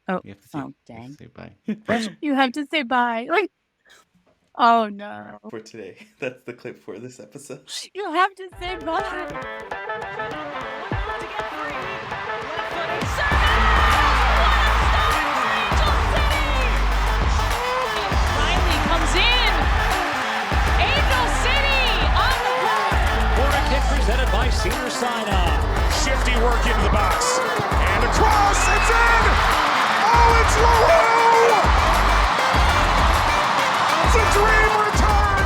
Oh, You have to say, oh, you have to dang. say bye. You have to say bye. Like, oh no. For today. That's the clip for this episode. You have to say bye. Riley comes in. Angel City on the ground. Corner kick presented by Cedar Sinai. Shifty work into the box. And across, it's in! Oh, it's Leroux! It's a dream return!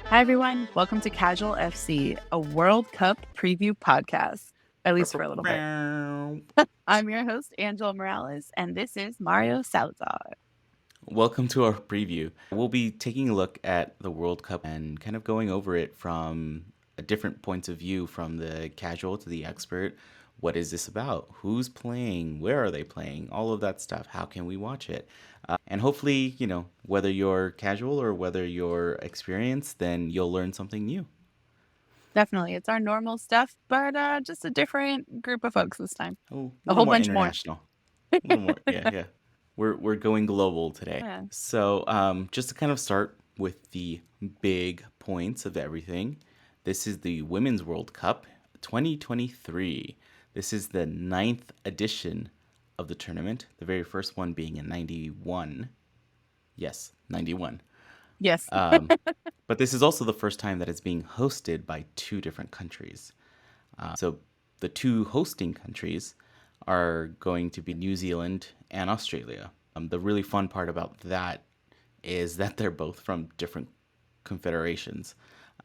Hi, everyone. Welcome to Casual FC, a World Cup preview podcast, at least for a little bit. I'm your host, Angela Morales, and this is Mario Salazar. Welcome to our preview. We'll be taking a look at the World Cup and kind of going over it from a different points of view, from the casual to the expert. What is this about? Who's playing? Where are they playing? All of that stuff. How can we watch it? And hopefully, whether you're casual or whether you're experienced, then you'll learn something new. Definitely. It's our normal stuff, but just a different group of folks this time. Oh, a whole bunch more. International. A little more. Yeah. We're going global today. Yeah. So just to kind of start with the big points of everything, this is the Women's World Cup 2023. This is the 9th edition of the tournament, the very first one being in 91. Yes, 91. Yes. But this is also the first time that it's being hosted by two different countries. So the two hosting countries are going to be New Zealand and Australia. The really fun part about that is that they're both from different confederations.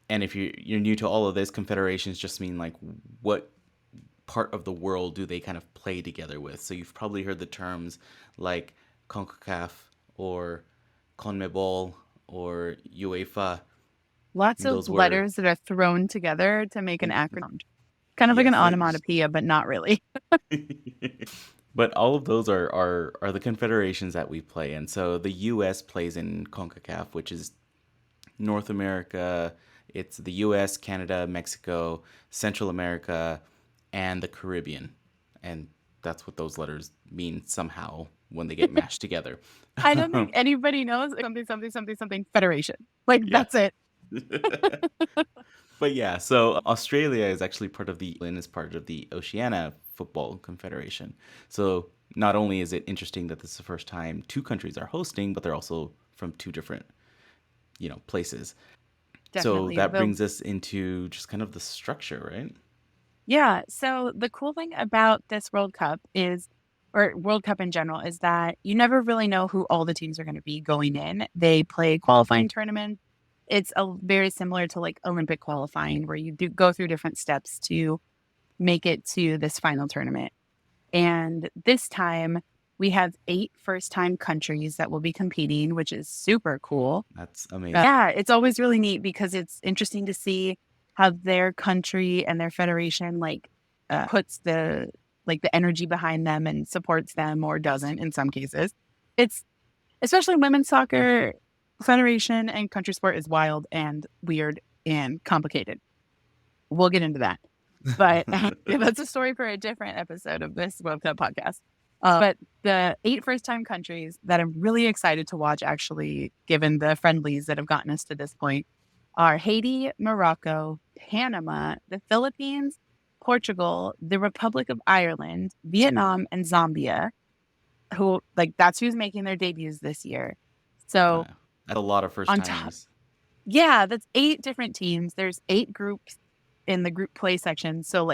And if you're new to all of this, confederations just mean like what part of the world do they kind of play together with. So you've probably heard the terms like CONCACAF or CONMEBOL or UEFA. Lots of letters that are thrown together to make an acronym. Kind of like an onomatopoeia, but not really. But all of those are the confederations that we play in. So the U.S. plays in CONCACAF, which is North America. It's the U.S., Canada, Mexico, Central America, and the Caribbean. And that's what those letters mean somehow when they get mashed together. I don't think anybody knows something federation. Like, that's it. But yeah, so Australia is actually part of the Oceania Football Confederation. So not only is it interesting that this is the first time two countries are hosting, but they're also from two different, places. Definitely. So that brings us into just kind of the structure, right? Yeah. So the cool thing about this World Cup or World Cup in general, is that you never really know who all the teams are going to be going in. They play qualifying tournaments. It's very similar to like Olympic qualifying, where you do go through different steps to make it to this final tournament. And this time we have 8 first-time countries that will be competing, which is super cool. That's amazing. Yeah, it's always really neat because it's interesting to see how their country and their federation puts the energy behind them and supports them, or doesn't in some cases. It's especially women's soccer federation and country sport is wild and weird and complicated. We'll get into that. But that's a story for a different episode of this World Cup podcast. But the 8 first-time countries that I'm really excited to watch, actually, given the friendlies that have gotten us to this point, are Haiti, Morocco, Panama, the Philippines, Portugal, the Republic of Ireland, Vietnam, and Zambia, that's who's making their debuts this year. So that's a lot of first times. Yeah, that's 8 different teams. There's 8 groups in the group play section. So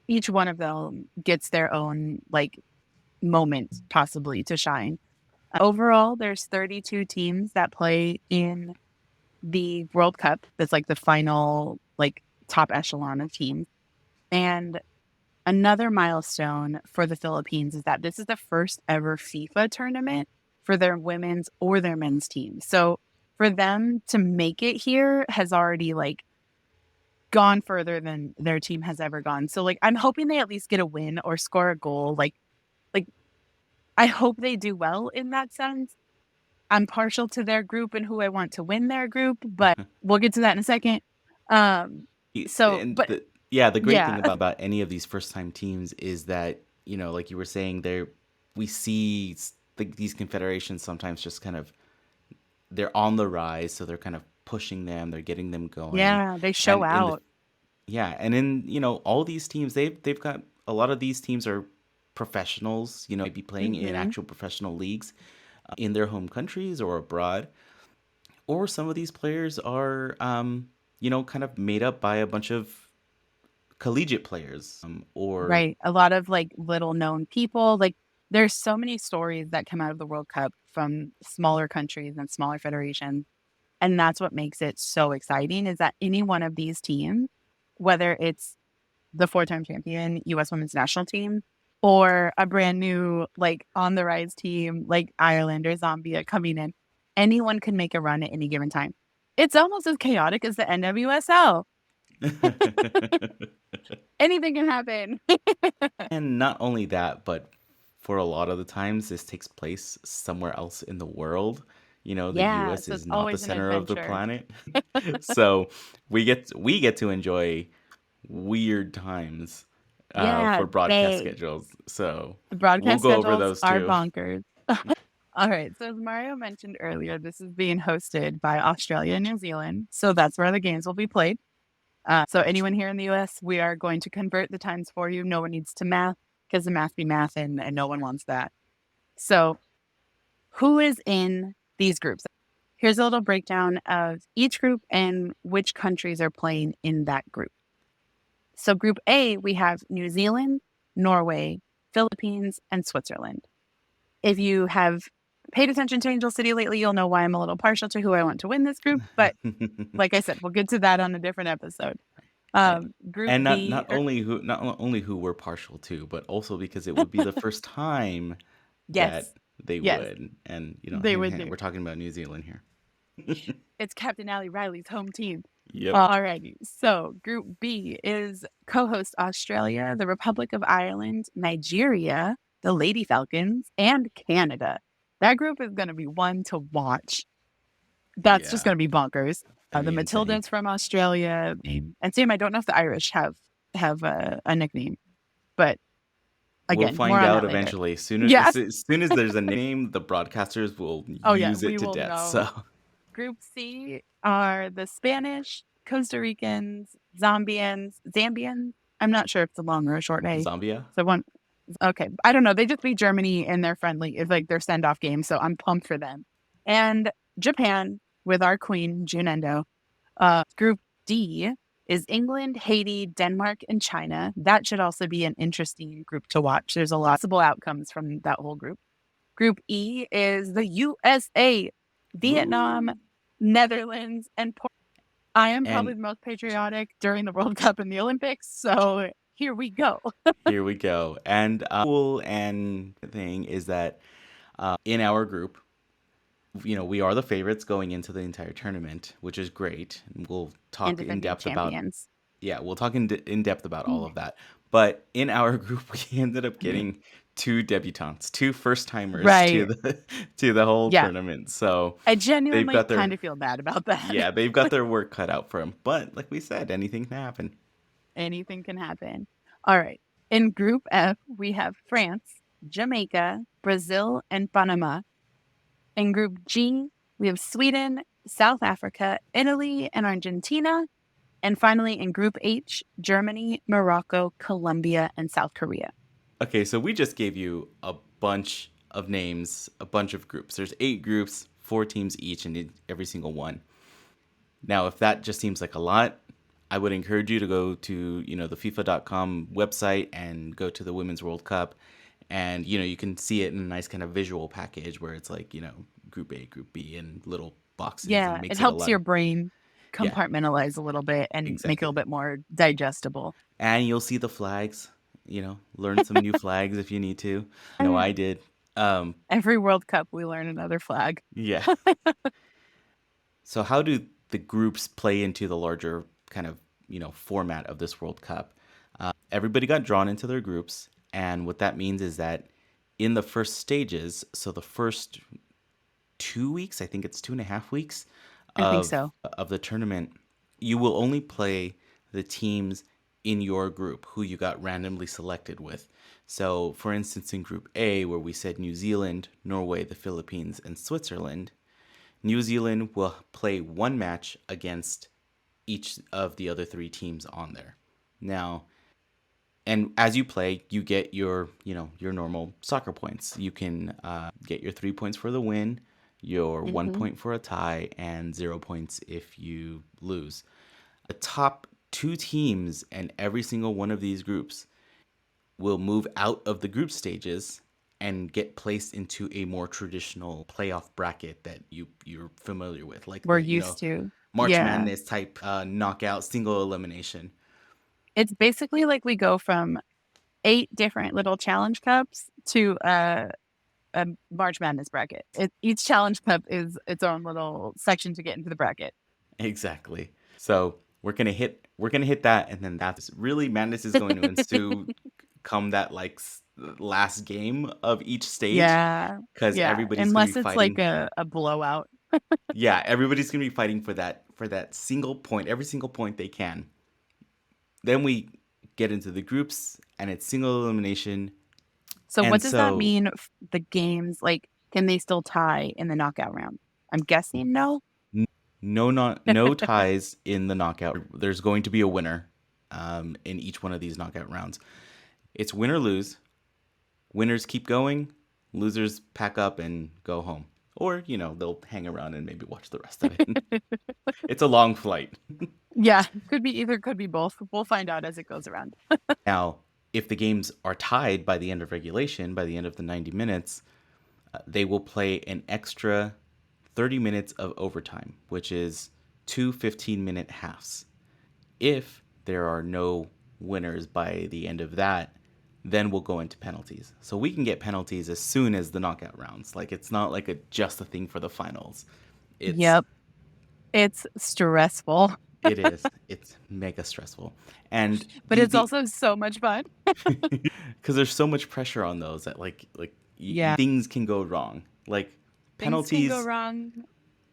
each one of them gets their own moment possibly to shine. Overall, there's 32 teams that play in the World Cup. That's the final top echelon of teams. And another milestone for the Philippines is that this is the first ever FIFA tournament for their women's or their men's team. So for them to make it here has already gone further than their team has ever gone. So I'm hoping they at least get a win or score a goal. I hope they do well in that sense. I'm partial to their group and who I want to win their group, but we'll get to that in a second. Um, so, And but the great thing yeah, about any of these first time teams is that, like you were saying, we see these confederations sometimes just kind of, they're on the rise, so they're kind of pushing them, they're getting them going. yeah, they show And in the out. and in, all these teams, they've got a lot of these teams are professionals, might be playing in Hmm. actual professional leagues in their home countries or abroad. Or some of these players are, kind of made up by a bunch of collegiate players, or Right. A lot of like little known people. Like there's so many stories that come out of the World Cup from smaller countries and smaller federations. And that's what makes it so exciting is that any one of these teams, whether it's the four-time champion US women's national team or a brand new like on the rise team like Ireland or Zambia coming in, anyone can make a run at any given time. It's almost as chaotic as the NWSL. Anything can happen. and not only that, but for a lot of the times, this takes place somewhere else in the world. The Yeah, U.S. so is it's not the always an center of the adventure. planet, so we get to enjoy weird times Yeah, for broadcast they schedules. So the we'll broadcast go over schedules those are too. bonkers. All right, so as Mario mentioned earlier, this is being hosted by Australia and New Zealand, so that's where the games will be played. So anyone here in the US, we are going to convert the times for you. No one needs to math because the math be math and no one wants that. So who is in these groups? Here's a little breakdown of each group and which countries are playing in that group. So group A, we have New Zealand, Norway, Philippines, and Switzerland. If you have paid attention to Angel City lately, you'll know why I'm a little partial to who I want to win this group. But like I said, we'll get to that on a different episode. And Group and B, not only who we're partial to, but also because it would be the first time that yes, they yes, would. And they would hey, do. we're talking about New Zealand here. It's Captain Ali Riley's home team. Yep. Alrighty. So Group B is co-host Australia, the Republic of Ireland, Nigeria, the Lady Falcons, and Canada. That group is going to be one to watch. That's just Yeah. going to be bonkers. Gonna The be insane. Matildas from Australia, and Sam. I don't know if the Irish have a nickname, but We'll again, more find on out that later. eventually. Yes. As soon as there's a name, the broadcasters will Oh yeah, use we it to will death. know. So Group C are the Spanish, Costa Ricans, Zambians. I'm not sure if it's a long or a short A. Zambia. So one, okay, I don't know. They just beat Germany in their friendly, it's like their send off game. So I'm pumped for them. And Japan with our queen June Endo. Group D is England, Haiti, Denmark, and China. That should also be an interesting group to watch. There's a lot of possible outcomes from that whole group. Group E is the USA, Vietnam, Woo. Netherlands, and I am probably And the most patriotic during the World Cup and the Olympics. So here we go. here we go. And cool and thing is that in our group, we are the favorites going into the entire tournament, which is great. And we'll And talk in defending depth about champions. we'll talk in depth about all of that. But in our group, we ended up getting two debutantes, two first timers to Right. the whole Yeah. tournament. So I they've genuinely got kind their of feel bad about that. they've got their work cut out for them. But like we said, anything can happen. Anything can happen. All right. In Group F, we have France, Jamaica, Brazil, and Panama. In Group G, we have Sweden, South Africa, Italy, and Argentina. And finally, in Group H, Germany, Morocco, Colombia, and South Korea. Okay, so we just gave you a bunch of names, a bunch of groups. There's 8 groups, 4 teams each in every single one. Now, if that just seems like a lot, I would encourage you to go to, the FIFA.com website and go to the Women's World Cup. And, you can see it in a nice kind of visual package where it's like, Group A, Group B, and little boxes. Yeah, And makes it it a helps lot. your brain Yeah. compartmentalize a little bit and make it a Exactly. little bit more digestible. And you'll see the flags, learn some new flags if you need to. I know I did. Every World Cup, we learn another flag. Yeah. So how do the groups play into the larger kind of, format of this World Cup? Everybody got drawn into their groups. And what that means is that in the first stages, so the first 2 weeks, I think it's 2.5 weeks I think so. of the tournament, you will only play the teams in your group who you got randomly selected with. So, for instance, in Group A, where we said New Zealand, Norway, the Philippines, and Switzerland, New Zealand will play one match against each of the other three teams on there. Now, and as you play, you get your normal soccer points. You can get your 3 points for the win, your 1 point for a tie, and 0 points if you lose. The top two teams in every single one of these groups will move out of the group stages and get placed into a more traditional playoff bracket that you're familiar with, like We're the used to. March Yeah. Madness type knockout single elimination. It's basically like we go from 8 different little challenge cups to a March Madness bracket. Each challenge cup is its own little section to get into the bracket. Exactly. So we're gonna hit that, and then that's really madness is going to ensue come that last game of each stage, Yeah. because Yeah. everybody's gonna be Unless it's like fighting. a blowout. Yeah, everybody's gonna be fighting for that single point, every single point they can. Then we get into the groups, and it's single elimination. So And what does that so mean? The games, like, can they still tie in the knockout round? I'm guessing no. no ties in the knockout. There's going to be a winner in each one of these knockout rounds. It's win or lose. Winners keep going. Losers pack up and go home. Or, they'll hang around and maybe watch the rest of it. It's a long flight. Yeah, could be either, could be both. We'll find out as it goes around. Now, if the games are tied by the end of regulation, by the end of the 90 minutes, they will play an extra 30 minutes of overtime, which is 2 15-minute halves. If there are no winners by the end of that, then we'll go into penalties. So we can get penalties as soon as the knockout rounds. Like, it's not like just a thing for the finals. Yep. It's stressful. It is. It's mega stressful. But it's also so much fun. because there's so much pressure on those that Yeah. things can go wrong. Like Things can go wrong.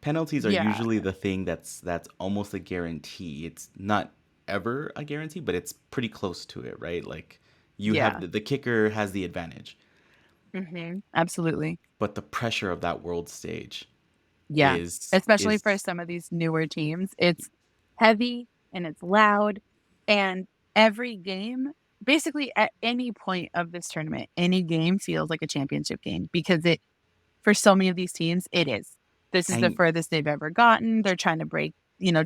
penalties are Yeah. usually the thing that's almost a guarantee. It's not ever a guarantee, but it's pretty close to it, right? Like you Yeah. have the kicker has the advantage, Absolutely. but the pressure of that world stage Yeah. is Especially is for some of these newer teams. It's heavy and it's loud. And every game, basically at any point of this tournament, any game feels like a championship game because for so many of these teams, it is. This is the And- furthest they've ever gotten. They're trying to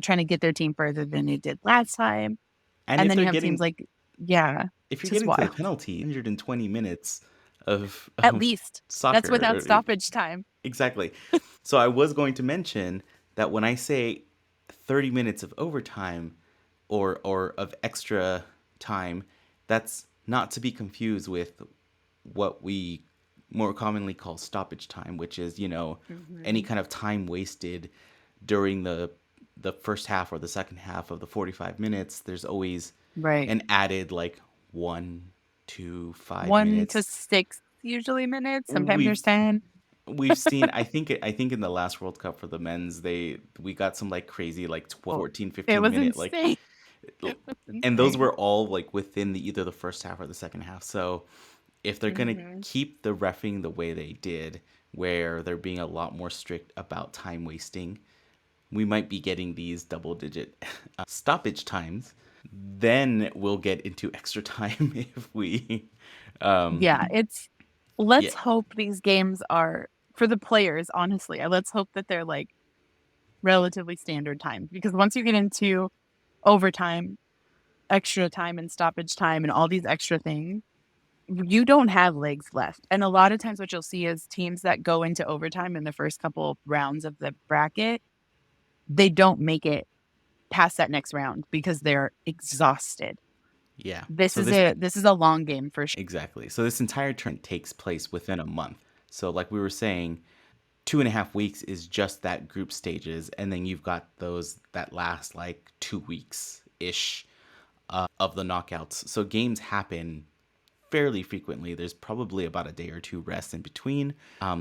trying to get their team further than they did last time. and And if then they're you have getting teams like, yeah, if you're just getting to the wild. penalty, 120 minutes of At least. soccer. That's without stoppage time. Exactly. So I was going to mention that when I say 30 minutes of overtime or of extra time, that's not to be confused with what we more commonly call stoppage time, which is, any kind of time wasted during the first half or the second half of the 45 minutes. There's always Right. an added 1 to 5 1 minutes. to 6 usually minutes. Sometimes We've- there's 10. We've seen, I think in the last World Cup for the men's, we got some crazy 12, 14, 15 It was minute insane. and those were all within either the first half or the second half. So if they're gonna keep the reffing the way they did, where they're being a lot more strict about time wasting, we might be getting these double digit stoppage times. Then we'll get into extra time if we Yeah, let's Yeah. hope these games are for the players, honestly. Let's hope that they're relatively standard time because once you get into overtime, extra time and stoppage time and all these extra things, you don't have legs left. And a lot of times what you'll see is teams that go into overtime in the first couple rounds of the bracket, they don't make it past that next round because they're exhausted. yeah. This So is a long game for sure. Exactly. So this entire tournament takes place within a month. So like we were saying, 2.5 weeks is just that group stages, and then you've got that last 2 weeks ish of the knockouts. So games happen fairly frequently. There's probably about a day or two rest in between.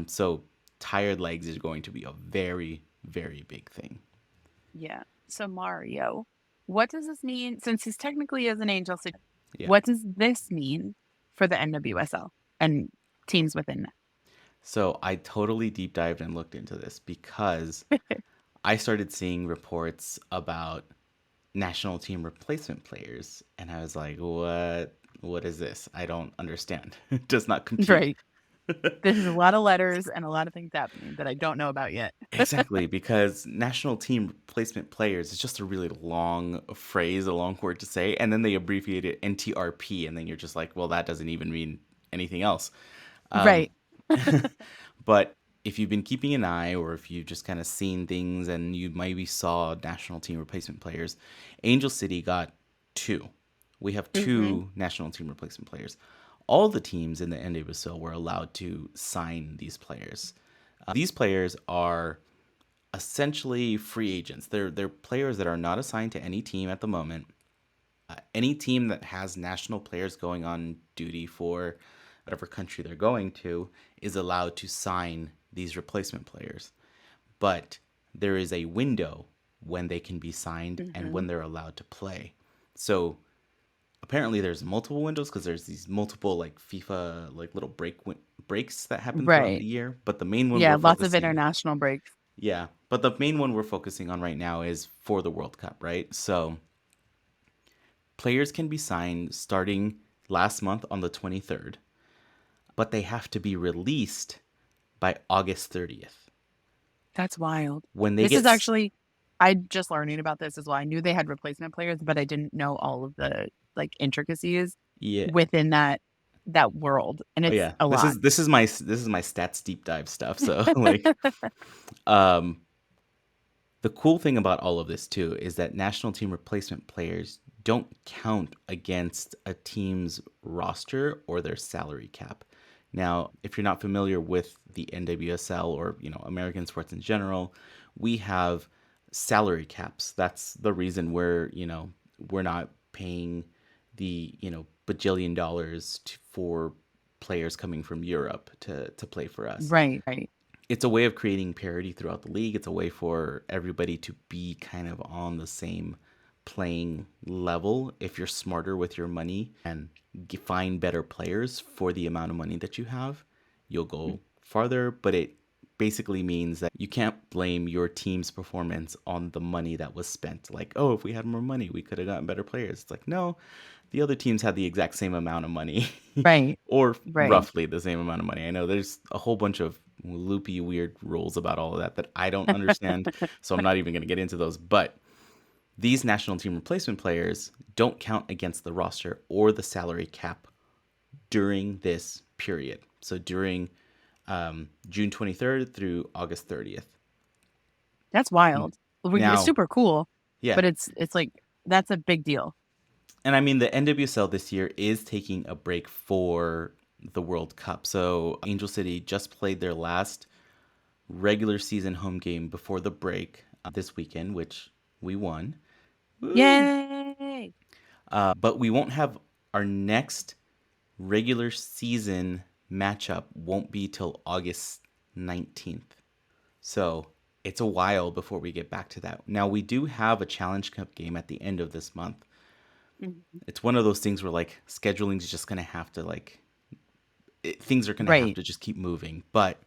So tired legs is going to be a very, very big thing. Yeah. So Mario, what does this mean? Since he's technically is an Angel City, Yeah. what does this mean for the NWSL and teams within that? So I totally deep dived and looked into this because I started seeing reports about national team replacement players, and I was like, what is this? I don't understand. It does not compute. Right. This is a lot of letters and a lot of things happening that I don't know about yet. Exactly, because national team replacement players is just a really long phrase, a long word to say, and then they abbreviate it NTRP, and then you're just like, well, that doesn't even mean anything else. Um, Right. but if you've been keeping an eye, or if you've just kind of seen things and you maybe saw national team replacement players, Angel City got two. We have two national team replacement players. All the teams in the NWSL were allowed to sign these players. These players are essentially free agents. They're players that are not assigned to any team at the moment. Any team that has national players going on duty for whatever country they're going to is allowed to sign these replacement players. But there is a window when they can be signed and when they're allowed to play. So apparently there's multiple windows because there's these multiple like FIFA like little breaks that happen throughout Right. the year. But the main one Yeah, we're lots of focusing international breaks. yeah, but the main one we're focusing on right now is for the World Cup, right? So players can be signed starting last month on the 23rd, but they have to be released by August 30th. That's wild. When they This get is actually, I just learning about this as well. I knew they had replacement players, but I didn't know all of the like intricacies yeah. within that world, and Oh it's yeah. a lot. This is my stats deep dive stuff. So like um the cool thing about all of this too is that national team replacement players don't count against a team's roster or their salary cap. Now, if you're not familiar with the NWSL or, American sports in general, we have salary caps. That's the reason we're not paying the, bajillion dollars for players coming from Europe to play for us. Right, right. It's a way of creating parity throughout the league. It's a way for everybody to be kind of on the same playing level. If you're smarter with your money and find better players for the amount of money that you have, you'll go farther. But it basically means that you can't blame your team's performance on the money that was spent. Like, oh, if we had more money, we could have gotten better players. It's like, no, the other teams had the exact same amount of money. Right, Or right. roughly the same amount of money. I know there's a whole bunch of loopy, weird rules about all of that I don't understand, so I'm not even going to get into those. But these national team replacement players don't count against the roster or the salary cap during this period. So during June 23rd through August 30th. That's wild. Now, It's super cool, yeah. but it's like that's a big deal. And I mean, the NWSL this year is taking a break for the World Cup. So Angel City just played their last regular season home game before the break this weekend, which we won. Woo! Yay! But we won't have our next regular season matchup won't be till August 19th. So it's a while before we get back to that. Now, we do have a Challenge Cup game at the end of this month. It's one of those things where like scheduling is just going to have to things are going to have Right. to just keep moving. But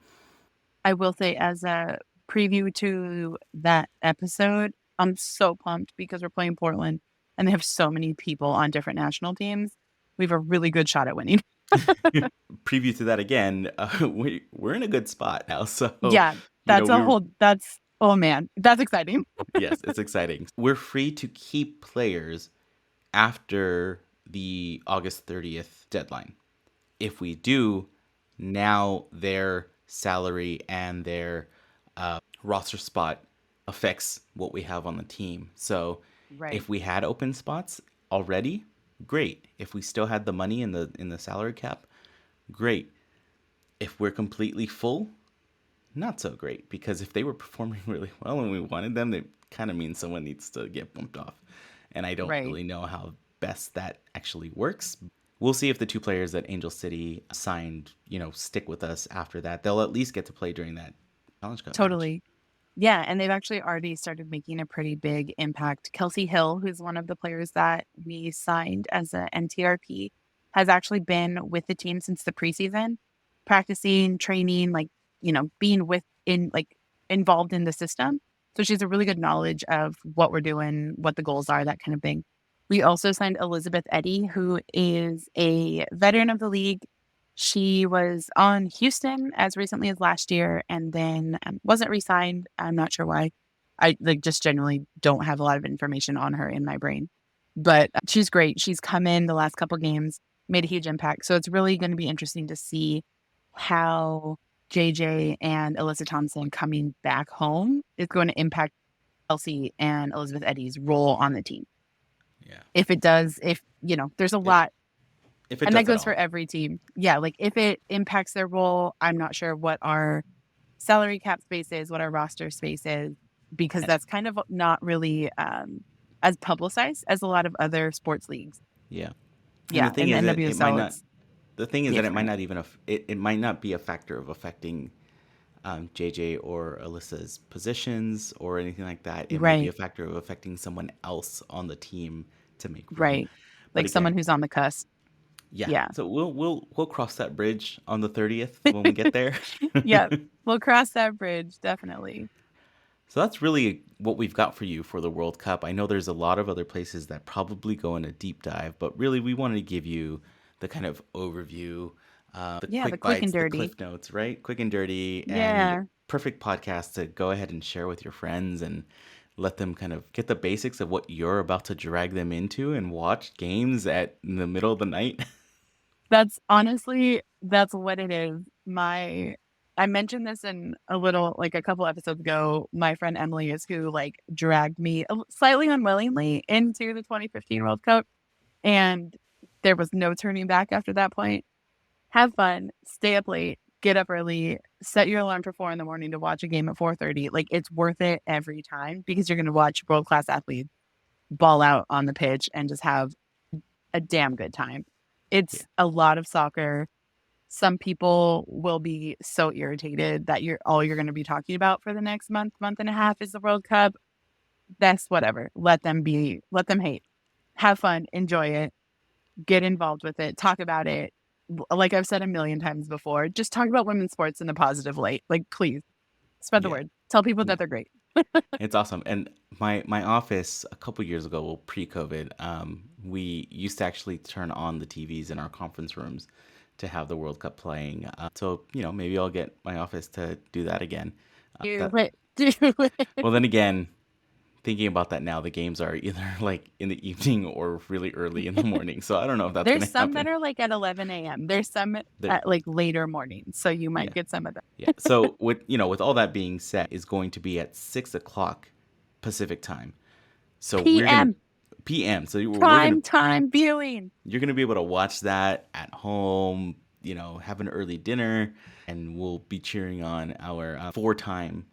I will say, as a preview to that episode, I'm so pumped because we're playing Portland and they have so many people on different national teams. We have a really good shot at winning. preview to that again, we're in a good spot now. So Yeah, oh man, that's exciting. yes, it's exciting. We're free to keep players after the August 30th deadline. If we do, now their salary and their roster spot affects what we have on the team. So Right. if we had open spots already, great. If we still had the money in the salary cap, great. If we're completely full, not so great, because if they were performing really well and we wanted them, it kind of means someone needs to get bumped off. And I don't Right. really know how best that actually works. We'll see if the two players that Angel City signed, stick with us after that. They'll at least get to play during that Challenge Cup match. Totally. Yeah, and they've actually already started making a pretty big impact. Kelsey Hill, who's one of the players that we signed as a NTRP, has actually been with the team since the preseason, practicing, training, like, being involved in the system. So she has a really good knowledge of what we're doing, what the goals are, that kind of thing. We also signed Elizabeth Eddy, who is a veteran of the league. She was on Houston as recently as last year and then wasn't re-signed. I'm not sure why. I just generally don't have a lot of information on her in my brain. But she's great. She's come in the last couple games, made a huge impact. So it's really going to be interesting to see how JJ and Alyssa Thompson coming back home is going to impact Chelsea and Elizabeth Eddy's role on the team. Yeah. If it does, there's a lot. If it And does that goes at for all. every team. Yeah, like if it impacts their role, I'm not sure what our salary cap space is, what our roster space is, because that's kind of not really as publicized as a lot of other sports leagues. Yeah. And the Yeah, thing in the is that it might NWSL, not. it's The thing is that it might different. not even it might not be a factor of affecting JJ or Alyssa's positions or anything like that. It might be a Right, factor of affecting someone else on the team to make room. right. But Like someone again, who's on the cusp. yeah. Yeah. So we'll cross that bridge on the 30th when we get there. Yeah. We'll cross that bridge, definitely. So that's really what we've got for you for the World Cup. I know there's a lot of other places that probably go in a deep dive, but really we wanted to give you the kind of overview, the Yeah, the quick quick and bites, the dirty. cliff notes, right? Quick and dirty, and Yeah. perfect podcast to go ahead and share with your friends and let them kind of get the basics of what you're about to drag them into and watch games in the middle of the night. That's what it is. I mentioned this in a couple episodes ago. My friend Emily is who dragged me slightly unwillingly into the 2015 World Cup. And there was no turning back after that point. Have fun, stay up late, get up early, set your alarm for 4 a.m. to watch a game at 4:30. Like it's worth it every time because you're going to watch world-class athletes ball out on the pitch and just have a damn good time. Yeah. It's a lot of soccer. Some people will be so irritated that you're going to be talking about for the next month and a half is the World Cup. That's whatever. Let them hate. Have fun, enjoy it, get involved with it, talk about it. Like I've said a million times before, just talk about women's sports in a positive light. Like please spread the Yeah. word. Tell people No. that they're great. It's awesome. And my office a couple years ago, well, pre-COVID, we used to actually turn on the TVs in our conference rooms to have the World Cup playing. So maybe I'll get my office to do that again. Do That it. Do it. well, then again, thinking about that now, the games are either like in the evening or really early in the morning. So I don't know if that's There's gonna some that happen. are like at 11 a.m. There's some There, at like later mornings. So you might yeah, get some of them. yeah. So with all that being said, is going to be at 6 o'clock Pacific time. So we're gonna PM. PM. So we're gonna Prime time viewing. you're gonna be able to watch that at home. Have an early dinner, and we'll be cheering on our four-time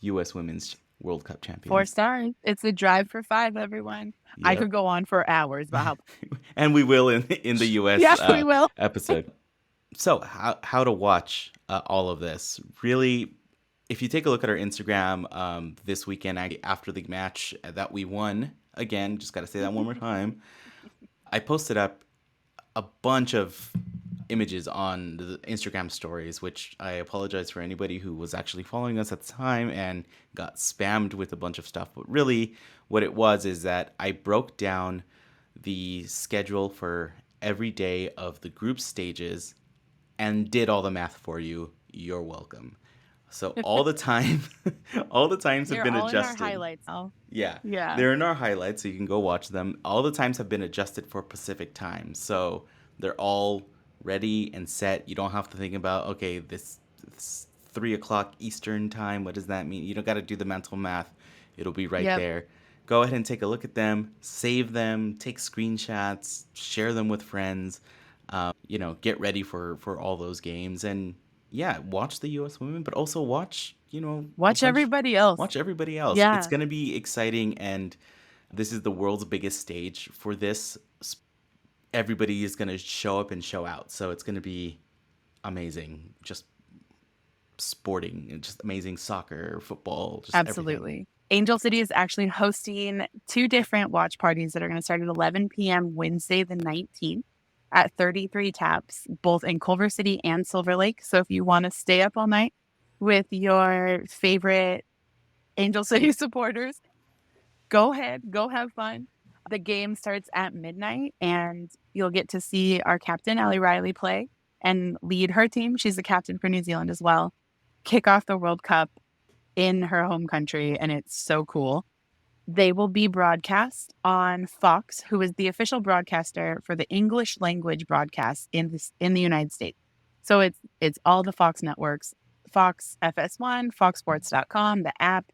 U.S. Women's World Cup 4 champions. stars. It's a drive for 5, everyone. I Yep. could go on for hours about how. And we will in the U.S. Yes, we will. episode. So how to watch all of this? Really, if you take a look at our Instagram this weekend after the match that we won, again, just got to say that one more time, I posted up a bunch of images on the Instagram stories, which I apologize for anybody who was actually following us at the time and got spammed with a bunch of stuff. But really, what it was is that I broke down the schedule for every day of the group stages and did all the math for you. You're welcome. So all the time, all the times have They're been all adjusted. in our highlights. Oh, Yeah. yeah. They're in our highlights, so you can go watch them. All the times have been adjusted for Pacific time. So they're all ready and set. You don't have to think about, okay, this 3 o'clock Eastern time. What does that mean? You don't got to do the mental math. It'll be right Yep. there. Go ahead and take a look at them, save them, take screenshots, share them with friends. Get ready for all those games. And yeah, watch the U.S. women, but also watch, Watch everybody else. watch everybody else. Yeah. It's going to be exciting, and this is the world's biggest stage for this. Everybody is going to show up and show out, so it's going to be amazing. Just sporting and just amazing soccer, football, just everything. Absolutely. Angel City is actually hosting 2 different watch parties that are going to start at 11 p.m. Wednesday the 19th at 33 Taps, both in Culver City and Silver Lake. So if you want to stay up all night with your favorite Angel City supporters, go ahead, go have fun. The game starts at midnight, and you'll get to see our captain, Ellie Riley, play and lead her team. She's the captain for New Zealand as well. Kick off the World Cup in her home country, and it's so cool. They will be broadcast on Fox, who is the official broadcaster for the English language broadcast in the United States. So it's all the Fox networks, Fox FS1, foxsports.com, the app,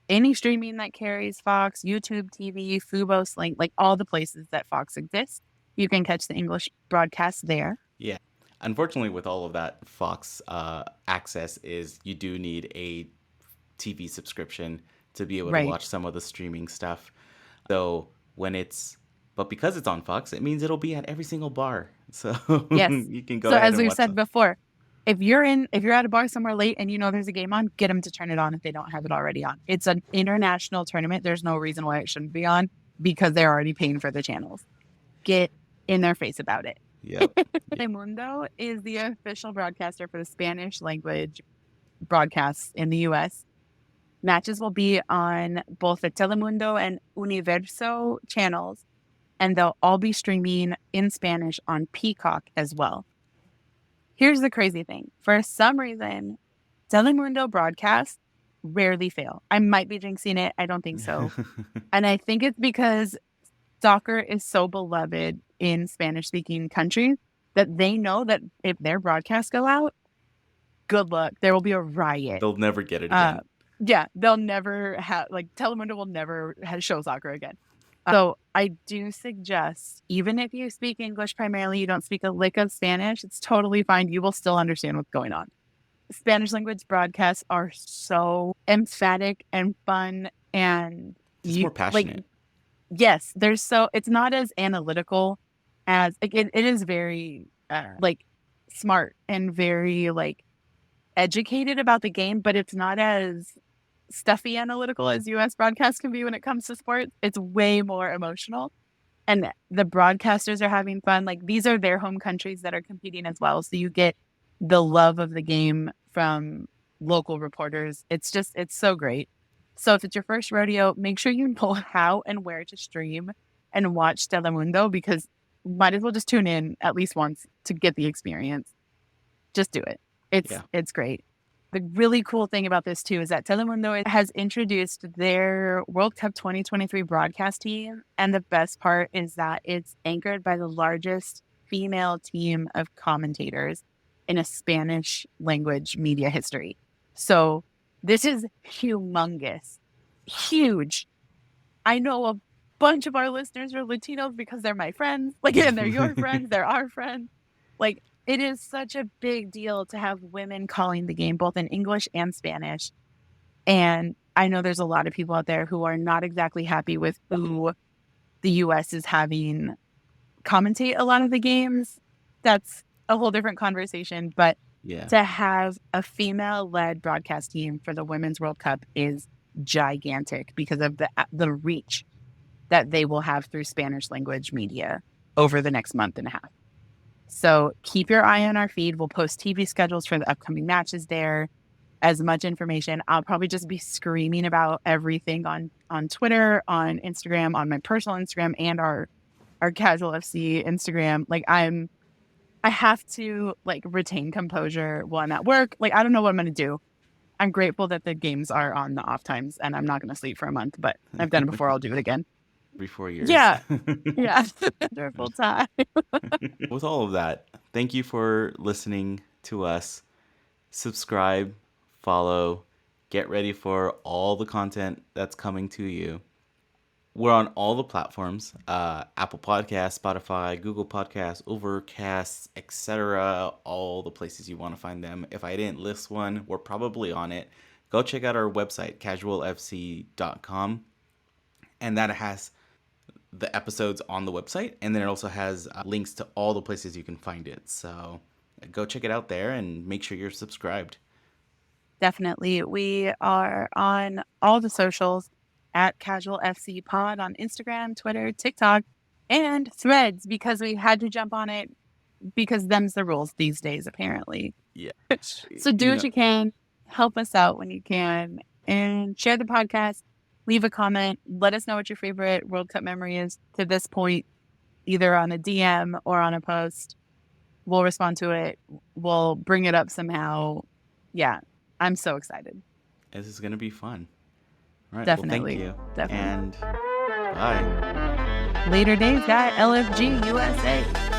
any streaming that carries Fox, YouTube TV, Fubo, Sling, like all the places that Fox exists. You can catch the English broadcast there. Yeah. Unfortunately, with all of that Fox access is you do need a TV subscription to be able to Right. watch some of the streaming stuff. So but because it's on Fox, it means it'll be at every single bar. So Yes. you can go So ahead as and we've watch said them. before, if you're at a bar somewhere late and you know there's a game on, get them to turn it on if they don't have it already on. It's an international tournament. There's no reason why it shouldn't be on because they're already paying for the channels. Get in their face about it. Yeah. Telemundo is the official broadcaster for the Spanish language broadcasts in the U.S. Matches will be on both the Telemundo and Universo channels, and they'll all be streaming in Spanish on Peacock as well. Here's the crazy thing. For some reason, Telemundo broadcasts rarely fail. I might be jinxing it. I don't think so. And I think it's because soccer is so beloved in Spanish-speaking countries that they know that if their broadcasts go out, good luck. There will be a riot. They'll never get it again. Yeah, they'll never have, Telemundo will never show soccer again. So I do suggest, even if you speak English primarily, you don't speak a lick of Spanish, it's totally fine. You will still understand what's going on. Spanish language broadcasts are so emphatic and fun, and It's more passionate. Yes, it's not as analytical as it is very smart and very educated about the game, but it's not as stuffy analytical as US broadcasts can be when it comes to sports. It's way more emotional, and the broadcasters are having fun. These are their home countries that are competing as well, so you get the love of the game from local reporters. It's so great. So if it's your first rodeo, make sure you know how and where to stream and watch Telemundo, because you might as well just tune in at least once to get the experience. Just do it. It's great. The really cool thing about this too is that Telemundo has introduced their World Cup 2023 broadcast team, and the best part is that it's anchored by the largest female team of commentators in a Spanish language media history. So this is humongous, huge. I know a bunch of our listeners are Latinos because they're my friends, and they're your friends, they're our friends. It is such a big deal to have women calling the game, both in English and Spanish. And I know there's a lot of people out there who are not exactly happy with who the U.S. is having commentate a lot of the games. That's a whole different conversation. But to have a female-led broadcast team for the Women's World Cup is gigantic because of the reach that they will have through Spanish language media over the next month and a half. So keep your eye on our feed. We'll post TV schedules for the upcoming matches there. As much information. I'll probably just be screaming about everything on Twitter, on Instagram, on my personal Instagram, and our Casual FC Instagram. I have to retain composure while I'm at work. I don't know what I'm going to do. I'm grateful that the games are on the off times, and I'm not going to sleep for a month, but I've done it before. I'll do it again. Every 4 years. Yeah. Yeah. Wonderful time. With all of that, thank you for listening to us. Subscribe, follow, get ready for all the content that's coming to you. We're on all the platforms, Apple Podcasts, Spotify, Google Podcasts, Overcast, etc. All the places you want to find them. If I didn't list one, we're probably on it. Go check out our website, casualfc.com. And that has the episodes on the website, and then it also has links to all the places you can find it. So go check it out there and make sure you're subscribed. Definitely. We are on all the socials at Casual FC Pod on Instagram, Twitter, TikTok, and Threads because we had to jump on it because them's the rules these days, apparently. Yeah. So do what you can, help us out when you can, and share the podcast. Leave a comment. Let us know what your favorite World Cup memory is to this point, either on a DM or on a post. We'll respond to it. We'll bring it up somehow. Yeah, I'm so excited. This is going to be fun. All right. Definitely. Well, thank you. Definitely. And bye. Later days, guy. LFG USA.